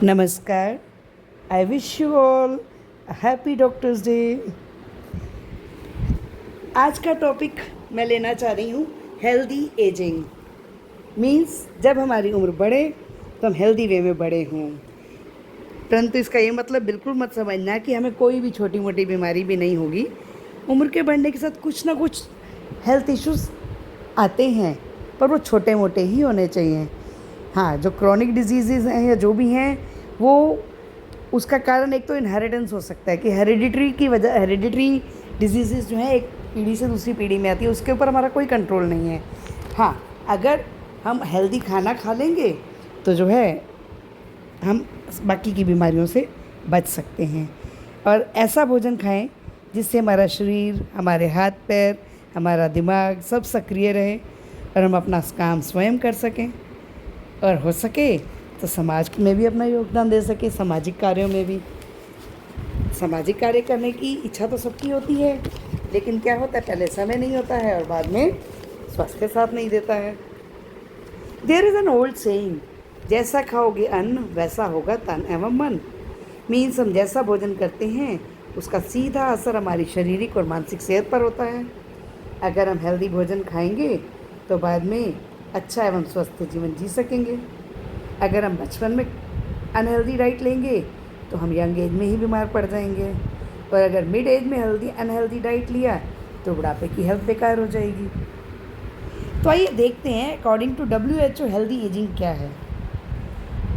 नमस्कार। I wish you all happy doctors day. आज का टॉपिक मैं लेना चाह रही हूँ हेल्दी एजिंग। मीन्स जब हमारी उम्र बढ़े तो हम हेल्दी वे में बढ़े हों। परंतु इसका ये मतलब बिल्कुल मत समझना कि हमें कोई भी छोटी मोटी बीमारी भी नहीं होगी। उम्र के बढ़ने के साथ कुछ ना कुछ हेल्थ इश्यूज आते हैं, पर वो छोटे मोटे ही होने चाहिए। हाँ, जो क्रॉनिक डिजीज़ हैं या जो भी हैं, वो उसका कारण एक तो इनहेरिटेंस हो सकता है कि हेरिडिटरी डिजीज़ जो हैं एक पीढ़ी से दूसरी पीढ़ी में आती है, उसके ऊपर हमारा कोई कंट्रोल नहीं है। हाँ, अगर हम हेल्दी खाना खा लेंगे तो जो है हम बाकी की बीमारियों से बच सकते हैं। और ऐसा भोजन खाएं जिससे हमारा शरीर, हमारे हाथ पैर, हमारा दिमाग सब सक्रिय रहे और हम अपना काम स्वयं कर सकें, और हो सके तो समाज में भी अपना योगदान दे सके। सामाजिक कार्यों में भी, सामाजिक कार्य करने की इच्छा तो सबकी होती है, लेकिन क्या होता है, पहले समय नहीं होता है और बाद में स्वास्थ्य साथ नहीं देता है। There is an old saying, जैसा खाओगे अन्न वैसा होगा तन एवं मन। मीन्स हम जैसा भोजन करते हैं उसका सीधा असर हमारी शारीरिक और मानसिक सेहत पर होता है। अगर हम हेल्दी भोजन खाएंगे तो बाद में अच्छा एवं स्वस्थ जीवन जी सकेंगे। अगर हम बचपन में अनहेल्दी डाइट लेंगे तो हम यंग एज में ही बीमार पड़ जाएंगे, और अगर मिड एज में अनहेल्दी डाइट लिया तो बुढ़ापे की हेल्थ बेकार हो जाएगी। तो आइए देखते हैं according to WHO healthy ageing क्या है।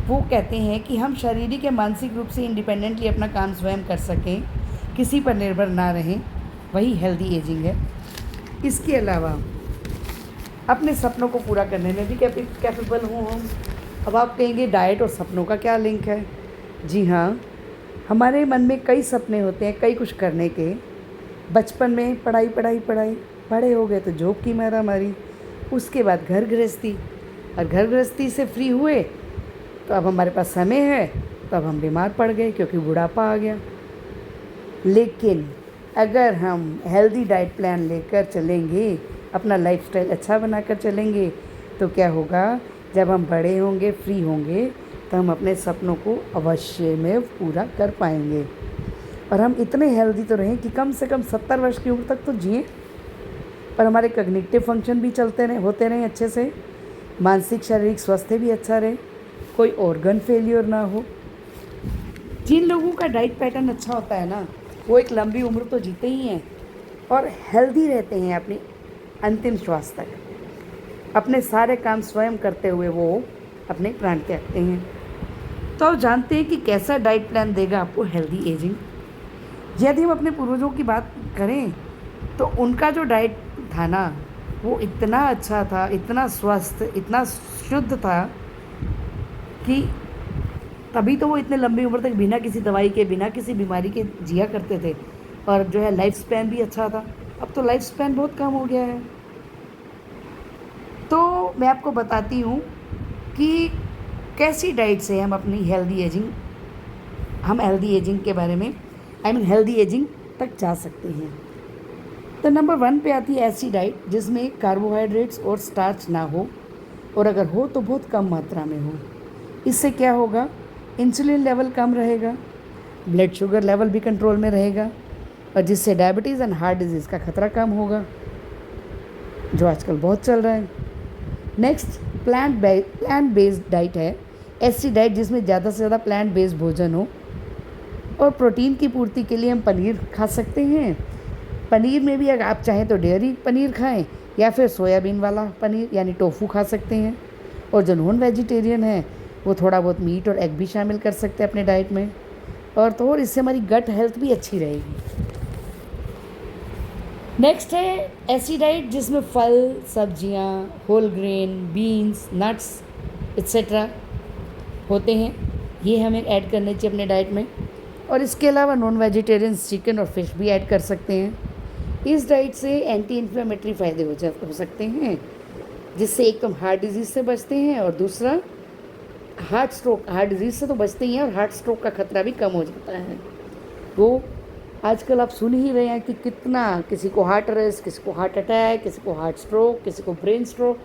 वो कहते हैं कि हम शारीरिक या मानसिक रूप से इंडिपेंडेंटली अपना काम स्वयं कर सकें, किसी पर निर्भर ना रहें, वही हेल्दी एजिंग है। इसके अलावा अपने सपनों को पूरा करने में भी कैपेबल हों हम। अब आप कहेंगे डाइट और सपनों का क्या लिंक है? जी हाँ, हमारे मन में कई सपने होते हैं, कई कुछ करने के। बचपन में पढ़ाई पढ़ाई पढ़ाई, बड़े हो गए तो जॉब की मारा मारी, उसके बाद घर गृहस्थी, और घर गृहस्थी से फ्री हुए तो अब हमारे पास समय है, तो अब हम बीमार पड़ गए क्योंकि बुढ़ापा आ गया। लेकिन अगर हम हेल्दी डाइट प्लान लेकर चलेंगे, अपना लाइफस्टाइल अच्छा बनाकर चलेंगे, तो क्या होगा, जब हम बड़े होंगे, फ्री होंगे, तो हम अपने सपनों को अवश्य में पूरा कर पाएंगे। और हम इतने हेल्दी तो रहें कि कम से कम 70 वर्ष की उम्र तक तो जिएं, और हमारे कॉग्निटिव फंक्शन भी होते रहें अच्छे से, मानसिक शारीरिक स्वास्थ्य भी अच्छा रहे, कोई ऑर्गन फेलियर ना हो। जिन लोगों का डाइट पैटर्न अच्छा होता है ना, वो एक लंबी उम्र तो जीते ही हैं और हेल्दी रहते हैं अपनी अंतिम श्वास तक। अपने सारे काम स्वयं करते हुए वो अपने प्राण त्यागते हैं। तो आप जानते हैं कि कैसा डाइट प्लान देगा आपको हेल्दी एजिंग? यदि हम अपने पूर्वजों की बात करें तो उनका जो डाइट था ना, वो इतना अच्छा था, इतना स्वस्थ, इतना शुद्ध था कि तभी तो वो इतने लंबी उम्र तक बिना किसी दवाई के, बिना किसी बीमारी के जिया करते थे, और जो है लाइफ स्पैन भी अच्छा था। अब तो लाइफ स्पैन बहुत कम हो गया है। तो मैं आपको बताती हूँ कि कैसी डाइट से हम अपनी हेल्दी एजिंग के बारे में, हेल्दी एजिंग तक जा सकते हैं। तो नंबर 1 पे आती है ऐसी डाइट जिसमें कार्बोहाइड्रेट्स और स्टार्च ना हो, और अगर हो तो बहुत कम मात्रा में हो। इससे क्या होगा, इंसुलिन लेवल कम रहेगा, ब्लड शुगर लेवल भी कंट्रोल में रहेगा, और जिससे डायबिटीज़ एंड हार्ट डिजीज़ का खतरा कम होगा, जो आजकल बहुत चल रहा है। नेक्स्ट प्लांट बेस्ड डाइट है, ऐसी डाइट जिसमें ज़्यादा से ज़्यादा प्लांट बेस्ड भोजन हो, और प्रोटीन की पूर्ति के लिए हम पनीर खा सकते हैं। पनीर में भी अगर आप चाहें तो डेयरी पनीर खाएं, या फिर सोयाबीन वाला पनीर यानी टोफू खा सकते हैं। और जो नॉन वेजिटेरियन है वो थोड़ा बहुत मीट और एग भी शामिल कर सकते हैं अपने डाइट में, और इससे हमारी गट हेल्थ भी अच्छी रहेगी। नेक्स्ट है ऐसी डाइट जिसमें फल, सब्जियां, whole grain, beans, nuts etcetera होते हैं, ये हमें ऐड करने चाहिए अपने डाइट में। और इसके अलावा नॉन वेजिटेरियंस चिकन और फिश भी ऐड कर सकते हैं। इस डाइट से एंटी इन्फ्लेमेटरी फ़ायदे हो सकते हैं, जिससे एक तो हार्ट डिजीज़ से बचते हैं, और दूसरा हार्ट डिजीज़ से तो बचते ही हैं, और हार्ट स्ट्रोक का खतरा भी कम हो जाता है। वो आजकल आप सुन ही रहे हैं कि कितना, किसी को हार्ट अरेस्ट, किसी को हार्ट अटैक, किसी को हार्ट स्ट्रोक, किसी को ब्रेन स्ट्रोक।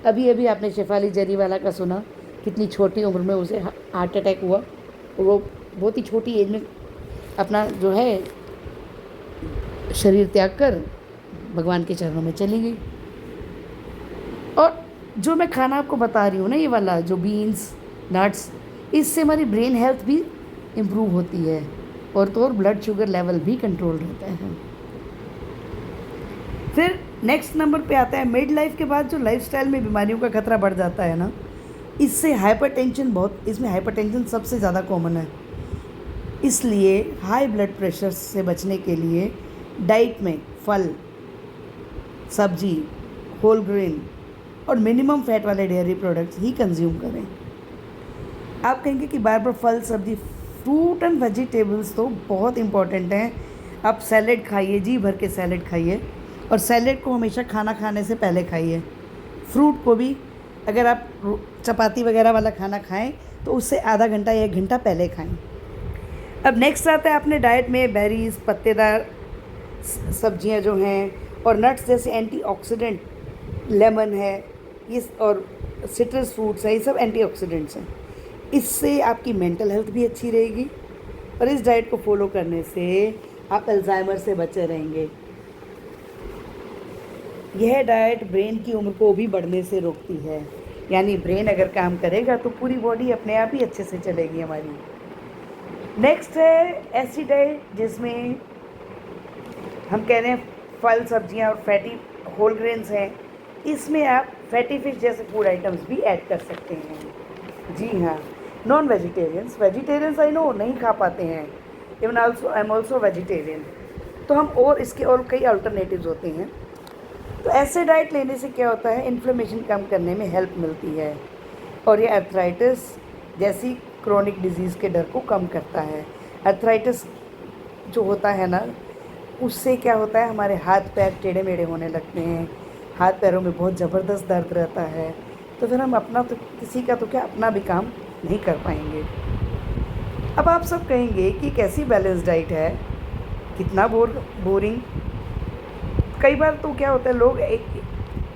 अभी अभी आपने शेफाली जरीवाला का सुना, कितनी छोटी उम्र में उसे हार्ट अटैक हुआ। वो बहुत ही छोटी एज में अपना जो है शरीर त्याग कर भगवान के चरणों में चली गई। और जो मैं खाना आपको बता रही हूँ ना, ये वाला जो बीन्स नट्स, इससे हमारी ब्रेन हेल्थ भी इम्प्रूव होती है और तो और ब्लड शुगर लेवल भी कंट्रोल रहता है। फिर नेक्स्ट नंबर पे आता है मिड लाइफ के बाद जो लाइफस्टाइल में बीमारियों का खतरा बढ़ जाता है ना, इससे हाइपरटेंशन इसमें हाइपरटेंशन सबसे ज़्यादा कॉमन है। इसलिए हाई ब्लड प्रेशर से बचने के लिए डाइट में फल, सब्जी, होल ग्रेन और मिनिमम फैट वाले डेयरी प्रोडक्ट्स ही कंज्यूम करें। आप कहेंगे कि बार बार फल, सब्जी, फ्रूट एंड वेजिटेबल्स तो बहुत इम्पॉर्टेंट हैं। आप सैलेड खाइए, जी भर के सैलेड खाइए, और सैलेड को हमेशा खाना खाने से पहले खाइए। फ्रूट को भी अगर आप चपाती वगैरह वाला खाना खाएं तो उससे आधा घंटा या 1 घंटा पहले खाएं। अब नेक्स्ट आता है अपने डाइट में बेरीज, पत्तेदार सब्जियां जो हैं, और नट्स जैसे एंटीऑक्सीडेंट, लेमन है ये, और सिट्रस फ्रूट्स है, ये सब एंटीऑक्सीडेंट्स हैं। इससे आपकी मेंटल हेल्थ भी अच्छी रहेगी और इस डाइट को फॉलो करने से आप अल्जाइमर से बचे रहेंगे। यह डाइट ब्रेन की उम्र को भी बढ़ने से रोकती है, यानी ब्रेन अगर काम करेगा तो पूरी बॉडी अपने आप ही अच्छे से चलेगी हमारी। नेक्स्ट है ऐसी डाइट जिसमें हम कह रहे हैं फल, सब्जियां और फैटी होल ग्रेन्स हैं। इसमें आप फैटी फिश जैसे फूड आइटम्स भी ऐड कर सकते हैं। जी हाँ, नॉन वेजिटेरियंस आई नो नहीं खा पाते हैं, even also I am also vegetarian, तो हम और इसके और कई अल्टरनेटिव्स होते हैं। तो ऐसे डाइट लेने से क्या होता है, इन्फ्लेमेशन कम करने में हेल्प मिलती है और ये अर्थराइटिस जैसी क्रोनिक डिजीज़ के डर को कम करता है। अर्थराइटिस जो होता है ना, उससे क्या होता है, हमारे हाथ पैर टेढ़े मेढ़े होने लगते हैं, हाथ पैरों में बहुत ज़बरदस्त दर्द रहता है, तो फिर हम अपना तो किसी का तो क्या अपना भी काम नहीं कर पाएंगे। अब आप सब कहेंगे कि कैसी बैलेंस डाइट है, कितना बोरिंग। कई बार तो क्या होता है, लोग एक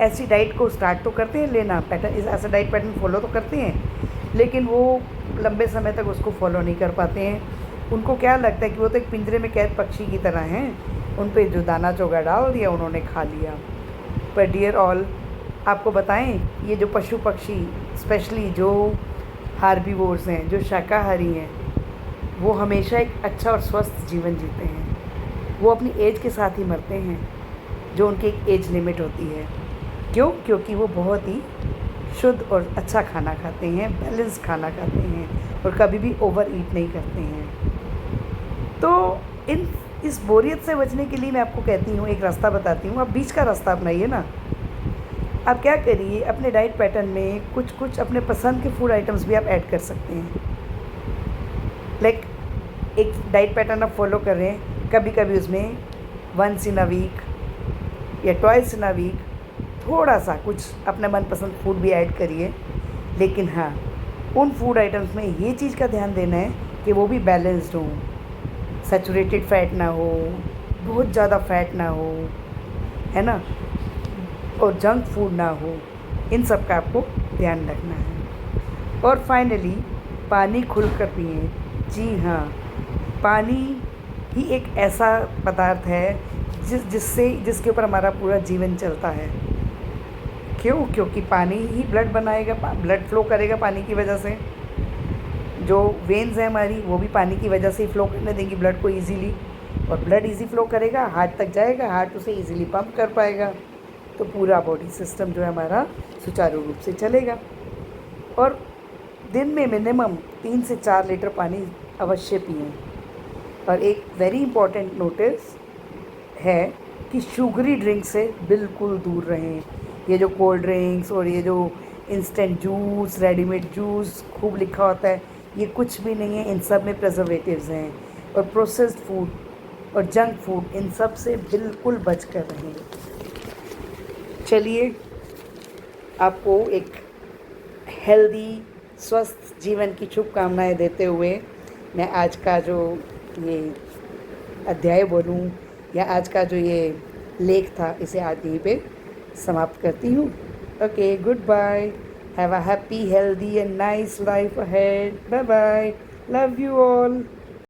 ऐसी डाइट को स्टार्ट तो करते हैं लेना, पैटर्न ऐसा डाइट पैटर्न फॉलो तो करते हैं, लेकिन वो लंबे समय तक उसको फॉलो नहीं कर पाते हैं। उनको क्या लगता है कि वो तो एक पिंजरे में कैद पक्षी की तरह हैं, उन पे जो दाना चोगा डाल दिया उन्होंने खा लिया। पर डियर ऑल, आपको बताएं, ये जो पशु पक्षी, स्पेशली जो हार्बीवोर्स हैं, जो शाकाहारी हैं, वो हमेशा एक अच्छा और स्वस्थ जीवन जीते हैं। वो अपनी एज के साथ ही मरते हैं, जो उनकी एक एज लिमिट होती है। क्यों? क्योंकि वो बहुत ही शुद्ध और अच्छा खाना खाते हैं, बैलेंस खाना खाते हैं और कभी भी ओवर ईट नहीं करते हैं। तो इस बोरियत से बचने के लिए मैं आपको कहती हूँ, एक रास्ता बताती हूँ, आप बीच का रास्ता अपनाइए ना। आप क्या करिए, अपने डाइट पैटर्न में कुछ अपने पसंद के फूड आइटम्स भी आप ऐड कर सकते हैं। लाइक एक डाइट पैटर्न आप फॉलो कर रहे हैं, कभी कभी उसमें वंस इन अ वीक या ट्वाइस इन अ वीक थोड़ा सा कुछ अपने मनपसंद फूड भी ऐड करिए। लेकिन हाँ, उन फूड आइटम्स में ये चीज़ का ध्यान देना है कि वो भी बैलेंस्ड हो, सैचुरेटेड फैट ना हो, बहुत ज़्यादा फैट ना हो, है ना, और जंक फूड ना हो। इन सब का आपको ध्यान रखना है। और फाइनली पानी खुलकर पिएं। जी हाँ, पानी ही एक ऐसा पदार्थ है जिसके ऊपर हमारा पूरा जीवन चलता है। क्यों? क्योंकि पानी ही ब्लड बनाएगा, ब्लड फ्लो करेगा पानी की वजह से। जो वेन्स हैं हमारी, वो भी पानी की वजह से ही फ्लो करने देंगी ब्लड को ईजीली, और ब्लड ईजी फ्लो करेगा, हार्ट तक जाएगा, हार्ट उसे ईजीली पंप कर पाएगा, तो पूरा बॉडी सिस्टम जो है हमारा सुचारू रूप से चलेगा। और दिन में मिनिमम 3 से 4 लीटर पानी अवश्य पिएं। और एक वेरी इंपॉर्टेंट नोटिस है कि शुगरी ड्रिंक से बिल्कुल दूर रहें। ये जो कोल्ड ड्रिंक्स और ये जो इंस्टेंट जूस, रेडीमेड जूस खूब लिखा होता है, ये कुछ भी नहीं है। इन सब में प्रिजर्वेटिव्स हैं, और प्रोसेस्ड फूड और जंक फूड, इन सब से बिल्कुल बच कर रहें। चलिए, आपको एक हेल्दी स्वस्थ जीवन की शुभकामनाएं देते हुए मैं आज का जो ये अध्याय बोलूँ या आज का जो ये लेख था, इसे आज यहीं पे समाप्त करती हूँ। Okay, good bye. Have a happy, healthy and nice life ahead. Bye bye. Love you all.